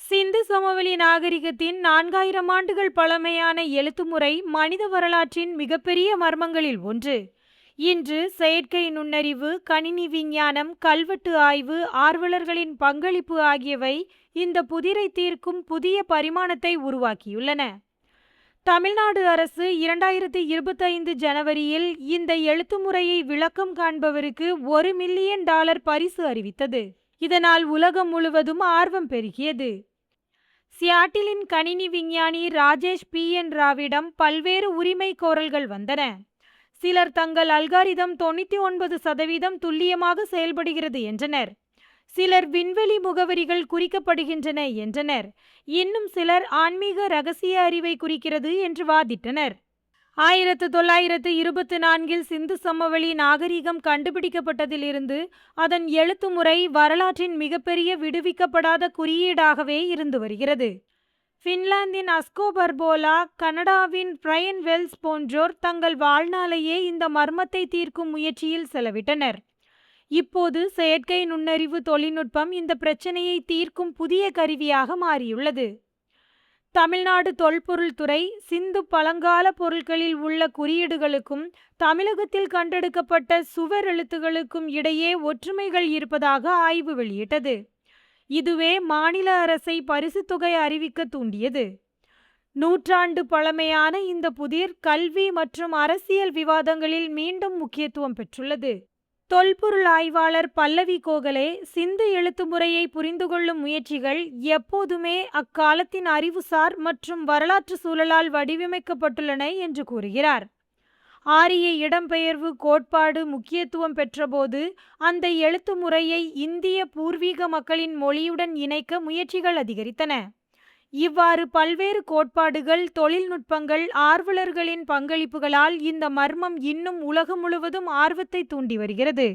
சிந்து சமவெளி நாகரிகத்தின் 4000 ஆண்டுகள் பழமையான எழுத்துமுறை மனித வரலாற்றின் மிகப்பெரிய மர்மங்களில் ஒன்று. இன்று செயற்கை நுண்ணறிவு, கணினி விஞ்ஞானம், கல்வெட்டு ஆய்வு, ஆர்வலர்களின் பங்களிப்பு ஆகியவை இந்த புதிரை தீர்க்கும் புதிய பரிமாணத்தை உருவாக்கியுள்ளன. தமிழ்நாடு அரசு 2025 ஜனவரியில் இந்த எழுத்துமுறையை விளக்கம் காண்பவருக்கு $1 மில்லியன் பரிசு அறிவித்தது. இதனால் உலகம் முழுவதும் ஆர்வம் பெருகியது. சியாட்டிலின் கணினி விஞ்ஞானி ராஜேஷ் PN ராவிடம் பல்வேறு உரிமை கோரல்கள் வந்தன. சிலர் தங்கள் அல்காரிதம் 99% துல்லியமாக செயல்படுகிறது என்றனர். சிலர் விண்வெளி முகவரிகள் குறிக்கப்படுகின்றன என்றனர். இன்னும் சிலர் ஆன்மீக இரகசிய அறிவை குறிக்கிறது என்று வாதிட்டனர். 1924 சிந்து சமவெளி நாகரிகம் கண்டுபிடிக்கப்பட்டதிலிருந்து அதன் எழுத்துமுறை வரலாற்றின் மிகப்பெரிய விடுவிக்கப்படாத குறியீடாகவே இருந்து வருகிறது. பின்லாந்தின் அஸ்கோ பர்போலா, கனடாவின் பிரையன் வெல்ஸ் போன்றோர் தங்கள் வாழ்நாளையே இந்த மர்மத்தை தீர்க்கும் முயற்சியில் செலவிட்டனர். இப்போது செயற்கை நுண்ணறிவு தொழில்நுட்பம் இந்த பிரச்சனையை தீர்க்கும் புதிய கருவியாக மாறியுள்ளது. தமிழ்நாடு தொல்பொருள் துறை சிந்து பழங்கால பொருட்களில் உள்ள குறியீடுகளுக்கும் தமிழகத்தில் கண்டெடுக்கப்பட்ட சுவர் எழுத்துகளுக்கும் இடையே ஒற்றுமைகள் இருப்பதாக ஆய்வு வெளியிட்டது. இதுவே மாநில அரசை பரிசுத் தொகை அறிவிக்க தூண்டியது. நூற்றாண்டு பழமையான இந்த புதிர் கல்வி மற்றும் அரசியல் விவாதங்களில் மீண்டும் முக்கியத்துவம் பெற்றுள்ளது. தொல்பொருள் ஆய்வாளர் பல்லவி கோகலே, சிந்து எழுத்துமுறையை புரிந்து கொள்ளும் முயற்சிகள் எப்போதுமே அக்காலத்தின் அறிவுசார் மற்றும் வரலாற்று சூழலால் வடிவமைக்கப்பட்டுள்ளன என்று கூறுகிறார். ஆரிய இடம்பெயர்வு கோட்பாடு முக்கியத்துவம் பெற்றபோது அந்த எழுத்துமுறையை இந்திய பூர்வீக மக்களின் மொழியுடன் இணைக்க முயற்சிகள் அதிகரித்தன. இவ்வாறு பல்வேறு கோட்பாடுகள், தொழில்நுட்பங்கள், ஆர்வலர்களின் பங்களிப்புகளால் இந்த மர்மம் இன்னும் உலகம் முழுவதும் ஆர்வத்தை தூண்டி வருகிறது.